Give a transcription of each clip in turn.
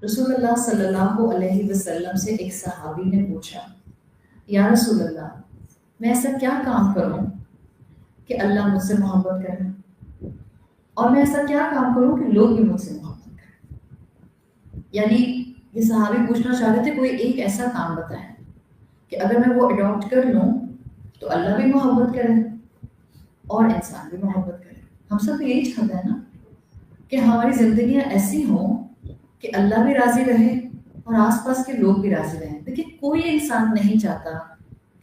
رسول اللہ صلی اللہ علیہ وسلم سے ایک صحابی نے پوچھا، یا رسول اللہ، میں ایسا کیا کام کروں کہ اللہ مجھ سے محبت کرے، اور میں ایسا کیا کام کروں کہ لوگ بھی مجھ سے محبت کریں؟ یعنی یہ صحابی پوچھنا چاہ رہے تھے کوئی ایک ایسا کام بتائیں کہ اگر میں وہ اڈاپٹ کر لوں تو اللہ بھی محبت کرے اور انسان بھی محبت کرے۔ ہم سب تو یہی چاہتے ہیں نا کہ ہماری زندگیاں ایسی ہوں کہ اللہ بھی راضی رہے اور آس پاس کے لوگ بھی راضی رہیں۔ دیکھیے کوئی انسان نہیں چاہتا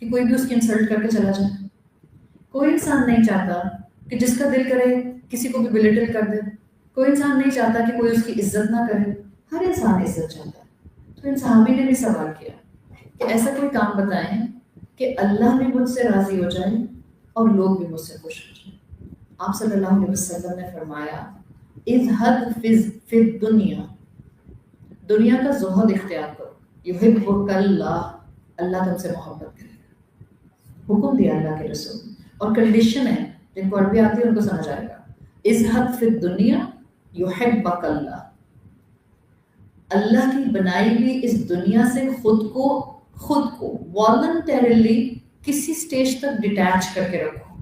کہ کوئی بھی اس کی انسلٹ کر کے چلا جائے، کوئی انسان نہیں چاہتا کہ جس کا دل کرے کسی کو بھی بلیٹل کر دے، کوئی انسان نہیں چاہتا کہ کوئی اس کی عزت نہ کرے، ہر انسان عزت چاہتا ہے۔ تو ان صحابی نے بھی سوال کیا کہ ایسا کوئی کام بتائیں کہ اللہ بھی مجھ سے راضی ہو جائے اور لوگ بھی مجھ سے خوش ہو جائیں۔ آپ صلی اللہ علیہ وسلم نے فرمایا، اذہد فی الدنیا، دنیا کا زہد اختیار کرو، یحبک اللہ، اللہ تم سے محبت کرے گا۔ حکم دیا اللہ کے رسول، اور کنڈیشن ہے، جن کو عربی آتی ہے ان کو سمجھ آئے گا۔ اذہد فی الدنیا یحبک اللہ، اللہ کی بنائی ہوئی اس دنیا سے خود کو والنٹریلی کسی سٹیج تک ڈیٹیچ کر کے رکھو،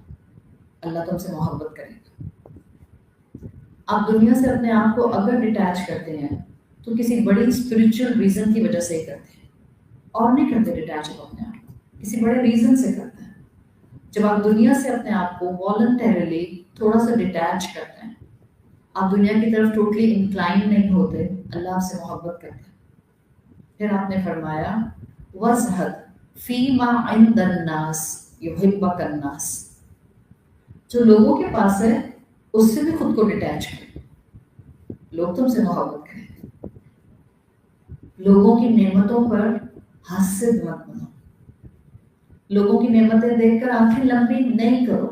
اللہ تم سے محبت کرے گا۔ آپ دنیا سے اپنے آپ کو اگر ڈیٹیچ کرتے ہیں تو کسی بڑی اسپرچل ریزن کی وجہ سے ہی کرتے ہیں، اور نہیں کرتے ڈیٹیچ اپنے آپ کو، کسی بڑے ریزن سے کرتے ہیں۔ جب آپ دنیا سے اپنے آپ کو والنٹریلی تھوڑا سا ڈیٹیچ کرتے ہیں، آپ دنیا کی طرف ٹوٹلی انکلائن نہیں ہوتے، اللہ آپ سے محبت کرتے ہیں۔ پھر آپ نے فرمایا، وَازْہَدْ فِی مَا عِنْدَ النَّاسِ یُحِبَّکَ النَّاسِ، جو لوگوں کے پاس ہے اس سے بھی خود کو ڈیٹیچ کریں، لوگ تم سے محبت کریں۔ لوگوں کی نعمتوں پر حاسد مت بنو، لوگوں کی نعمتیں دیکھ کر آنکھیں لمبی نہیں کرو،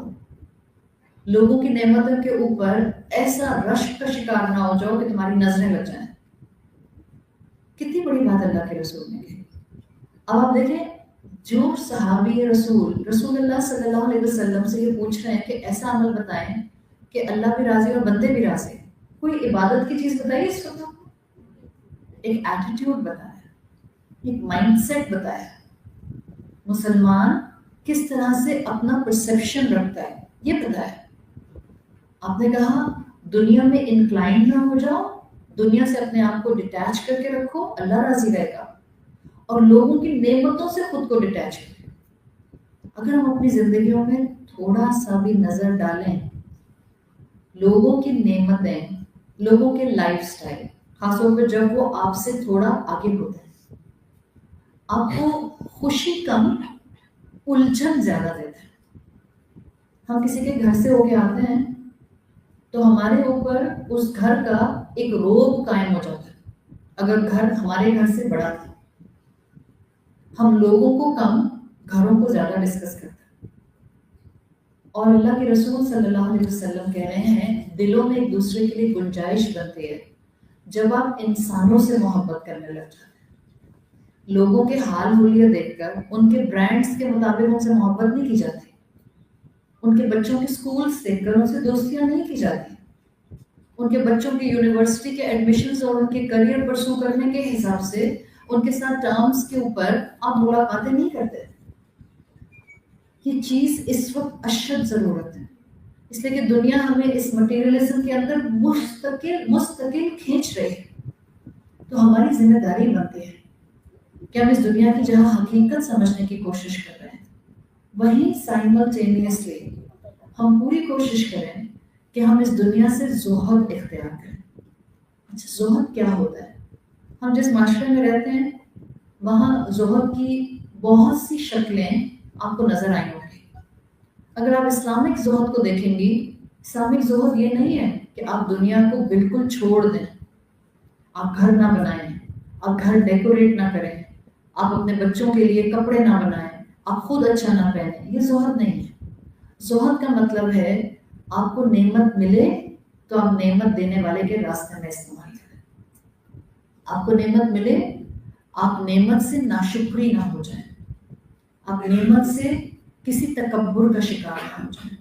لوگوں کی نعمتوں کے اوپر ایسا رشک کا شکار نہ ہو جاؤ کہ تمہاری نظریں لگ جائیں۔ کتنی بڑی بات اللہ کے رسول نے کہی۔ اب آپ دیکھیں، جو صحابی رسول اللہ صلی اللہ علیہ وسلم سے یہ پوچھ رہے ہیں کہ ایسا عمل بتائیں کہ اللہ بھی راضی اور بندے بھی راضی، کوئی عبادت کی چیز بتائیے اس وقت، ایک ایٹیٹیوڈ بتایا، ایک مائنڈ سیٹ بتایا، مسلمان کس طرح سے اپنا پرسیپشن رکھتا ہے یہ بتایا۔ آپ نے کہا دنیا میں انکلائن نہ ہو جاؤ، دنیا سے اپنے آپ کو ڈیٹیچ کر کے رکھو، اللہ راضی رہے گا، اور لوگوں کی نعمتوں سے خود کو ڈیٹیچ کریں۔ اگر ہم اپنی زندگیوں میں تھوڑا سا بھی نظر ڈالیں، لوگوں کی نعمتیں، لوگوں کے لائف سٹائل، خاص طور پہ جب وہ آپ سے تھوڑا آگے ہوتے ہیں، آپ کو خوشی کم الجھن زیادہ دیتے ہیں۔ ہم کسی کے گھر سے ہو کے آتے ہیں تو ہمارے اوپر اس گھر کا ایک روب قائم ہو جاتا ہے، اگر گھر ہمارے گھر سے بڑا تھا۔ ہم لوگوں کو کم، گھروں کو زیادہ ڈسکس کرتے ہیں، اور اللہ کے رسول صلی اللہ علیہ وسلم کہہ رہے ہیں دلوں میں ایک دوسرے کے لیے گنجائش بنتی ہے جب آپ انسانوں سے محبت کرنے لگ جاتے ہیں۔ لوگوں کے حال حلیہ دیکھ کر ان کے برانڈز کے مطابق ان سے محبت نہیں کی جاتی، ان کے بچوں کے سکولز دیکھ کر ان سے دوستیاں نہیں کی جاتی، ان کے بچوں کی یونیورسٹی کے ایڈمیشنز اور ان کے کریئر پرسو کرنے کے حساب سے ان کے ساتھ ٹرمز کے اوپر آپ ملاقاتیں نہیں کرتے۔ یہ چیز اس وقت اشد ضرورت ہے، اس لیے کہ دنیا ہمیں اس مٹیریلزم کے اندر مستقل کھینچ رہی ہے۔ تو ہماری ذمہ داری بنتی ہے کہ ہم اس دنیا کی جہاں حقیقت سمجھنے کی کوشش کر رہے ہیں، وہیں سائملٹینیسلی ہم پوری کوشش کریں کہ ہم اس دنیا سے زہد اختیار کریں۔ اچھا، زہد کیا ہوتا ہے؟ ہم جس معاشرے میں رہتے ہیں وہاں زہد کی بہت سی شکلیں آپ کو نظر آئی ہوں گی۔ اگر آپ اسلامک زہد کو دیکھیں گی، اسلامک زہد یہ نہیں ہے کہ آپ دنیا کو بالکل چھوڑ دیں، آپ گھر نہ بنائیں، آپ گھر ڈیکوریٹ نہ کریں، آپ اپنے بچوں کے لیے کپڑے نہ بنائیں، آپ خود اچھا نہ پہنیں، یہ زہد نہیں ہے۔ زہد کا مطلب ہے آپ کو نعمت ملے تو آپ نعمت دینے والے کے راستے میں استعمال کریں، آپ کو نعمت ملے آپ نعمت سے ناشکری نہ ہو جائیں، آپ نعمت سے کسی تکبر کا شکار نہ ہو جائیں،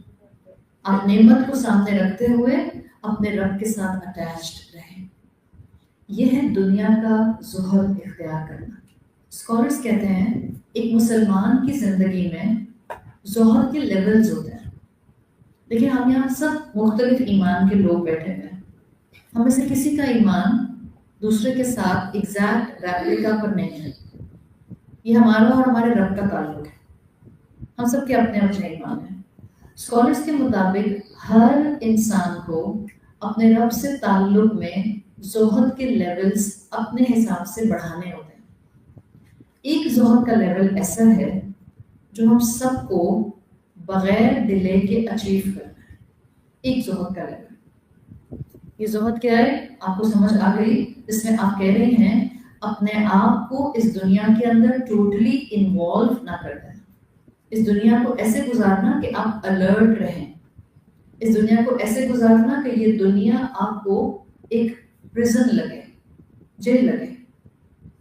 آپ نعمت کو سامنے رکھتے ہوئے اپنے رب کے ساتھ اٹیچڈ رہیں۔ یہ ہے دنیا کا زہد اختیار کرنا. اسکالرس کہتے ہیں ایک مسلمان کی زندگی میں زہد کے لیولز ہوتے ہیں. لیکن ہم یہاں سب مختلف ایمان کے لوگ بیٹھے ہوئے ہیں. ہم میں سے کسی کا ایمان دوسرے کے ساتھ ایگزیکٹ ریپلیکا پر نہیں ہے. یہ ہمارا اور ہمارے رب کا تعلق ہے. ہم سب کے اپنے اپنے ایمان ہیں. اسکالرس کے مطابق ہر انسان کو اپنے رب سے تعلق میں زہد کے لیولز اپنے حساب سے بڑھانے ہوتے ہیں. ایک زہد کا لیول ایسا ہے جو ہم سب کو بغیر ڈیلے کے اچیو کرنا ہے. ایک زہد کا لیول. یہ زہد کیا ہے آپ کو سمجھ آ گئی؟ اس میں آپ کہہ رہے ہیں اپنے آپ کو اس دنیا کے اندر ٹوٹلی انوالو نہ کر دینا. اس دنیا کو ایسے گزارنا کہ آپ الرٹ رہیں. اس دنیا کو ایسے گزارنا کہ یہ دنیا آپ کو ایک پرزن لگے، جیل لگے،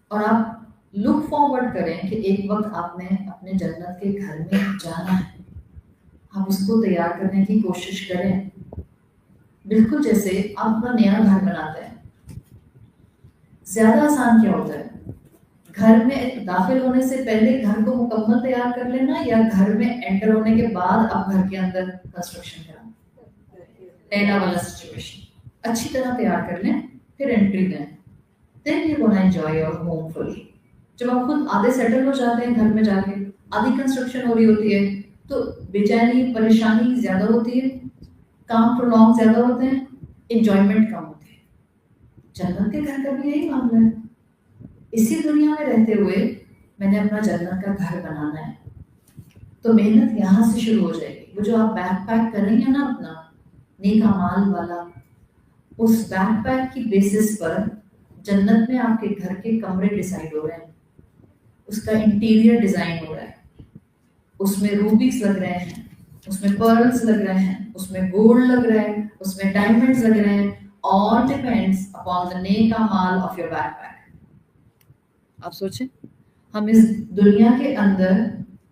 اور آپ لک فارورڈ کریں کہ ایک وقت آپ نے اپنے جنت کے گھر میں جانا ہے. آپ اس کو تیار کرنے کی کوشش کریں. بالکل جیسے آپ اپنا نیا گھر بناتے ہیں. زیادہ آسان کیا ہوتا ہے؟ گھر میں داخل ہونے سے پہلے گھر کو مکمل تیار کر لینا، یا گھر میں انٹر ہونے کے بعد آپ گھر کے اندر کنسٹرکشن کرانا؟ پہلا والا سچویشن اچھی طرح تیار کر لیں، پھر انٹری دیں. then you're gonna enjoy your home fully. جب آپ خود آدھے سیٹل ہو جاتے ہیں گھر میں جا کے، آدھی کنسٹرکشن ہو رہی ہوتی ہے، تو بے چینی پریشانی زیادہ ہوتی ہے، کام پرولونگ زیادہ ہوتے ہیں، انجوائمنٹ کم ہوتی ہے. جنت کے گھر کا بھی یہی معاملہ ہے. اسی دنیا میں رہتے ہوئے میں نے اپنا جنت کا گھر بنانا ہے، تو محنت یہاں سے شروع ہو جائے گی. وہ جو آپ بیک پیک کریں گے نا اپنا نیک اعمال والا، اس بیک پیک کی بیسس پر جنت میں آپ کے گھر کے کمرے ڈیسائیڈ ہو رہے ہیں. اس کا انٹیریئر ڈیزائن ہو رہا ہے. اس میں روبیز لگ رہے ہیں، اس میں پرلز لگ رہے ہیں، اس میں گولڈ لگ رہے ہیں، اس میں ڈائمنڈز لگ رہے ہیں. all depends upon the نیک اعمال of your backpack. آپ سوچیں ہم اس دنیا کے اندر،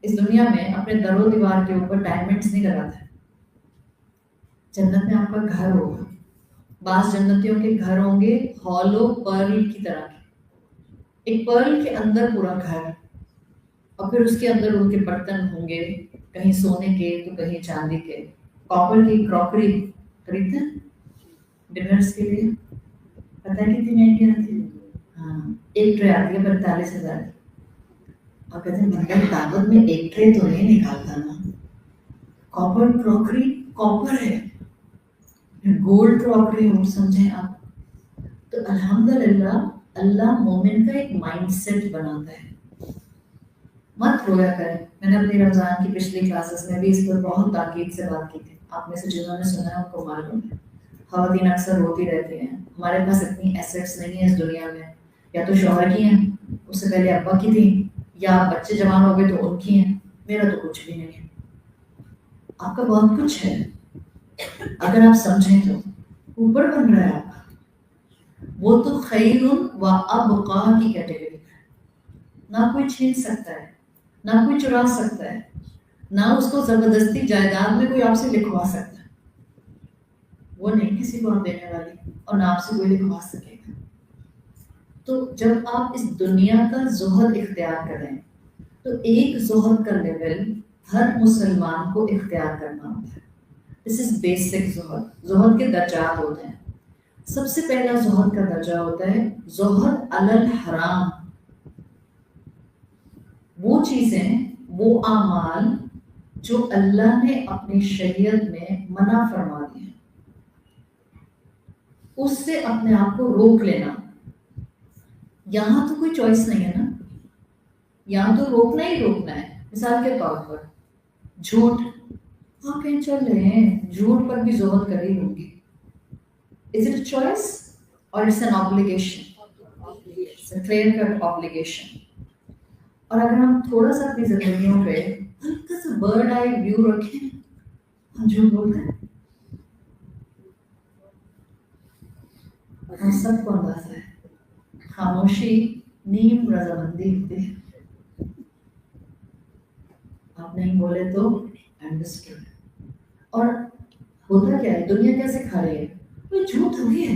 اس دنیا میں اپنے در و دیوار کے اوپر ڈائمنڈز نہیں لگاتے. جنت میں آپ کا گھر ہوگا. بعض جنتیوں کے گھر ہوں گے ہالو پرل کی طرح کے، ایک پرل کے اندر پورا گھر، اور پھر اس کے اندر ان کے برتن ہوں گے، کہیں سونے کے تو کہیں چاندی کے. کاپر کی کراکری خریدتے ہیں ڈنرس کے لیے، پتہ ہے کتنی مہنگی آتی ہے؟ ہاں، ایک ٹرے آتی ہے 45,000 کی. اور کہتے ہیں بندہ دعوت میں ایک ٹرے تو نہیں نکالتا نا. کاپر کراکری کاپر ہے، گولڈ کراکری ہم سمجھیں آپ. تو الحمدللہ اللہ مومن کا ایک مائنڈ سیٹ بناتا ہے. مت رویا کریں. میں نے اپنی رمضان کی پچھلی کلاسز میں بھی اس پر بہت تاکید سے بات کی تھی. آپ میں سے جنہوں نے سنا ہے ان کو معلوم ہے. خواتین اکثر روتی رہتی ہیں ہمارے پاس اتنی ایسٹس نہیں ہیں اس دنیا میں، یا تو شوہر کی ہیں، اس سے پہلے ابا کی تھیں، یا بچے جوان ہو گئے تو ان کی ہیں. میرا تو کچھ بھی نہیں ہے. آپ کا بہت کچھ ہے اگر آپ سمجھیں تو. اوپر بن رہا ہے آپ کا، وہ تو خیر و ابقا کی کیٹیگری ہے. نہ کوئی چھین سکتا ہے، نہ کوئی چرا سکتا ہے، نہ اس کو زبردستی جائیداد میں کوئی آپ سے لکھوا سکتا ہے. وہ نہیں کسی کو ہم دینے والی، اور نہ آپ سے کوئی لکھوا سکے گا. تو جب آپ اس دنیا کا زہد اختیار کریں تو ایک زہد کا لیول ہر مسلمان کو اختیار کرنا ہوتا ہے. دس از بیسک زہد. زہد کے درجات ہوتے ہیں. سب سے پہلا زہد کا درجہ ہوتا ہے زہد علی الحرام. وہ چیزیں، وہ اعمال جو اللہ نے اپنی شریعت میں منع فرما دی ہیں، اس سے اپنے آپ کو روک لینا. یہاں تو کوئی چوائس نہیں ہے نا، یہاں تو روکنا ہی روکنا ہے. مثال کے طور پر جھوٹ، آپ کہیں چل رہے ہیں جھوٹ پر بھی زہد کر ہی لوں گی. Is it a choice or it's an obligation? It's a clear-cut obligation. اور اگر ہم تھوڑا سا اپنی زندگیوں پہ ہلکا سا برڈ آئی ویو رکھیں، ہم جھوٹ بولتے ہیں. ہم سب کو اندازہ ہے خاموشی نیم رضامندی ہوتی ہے. آپ نہیں بولے تو انڈرسٹوڈ. اور ہوتا کیا ہے، دنیا کیسے کھا رہی ہے؟ کوئی جھوٹ تھوڑی ہے.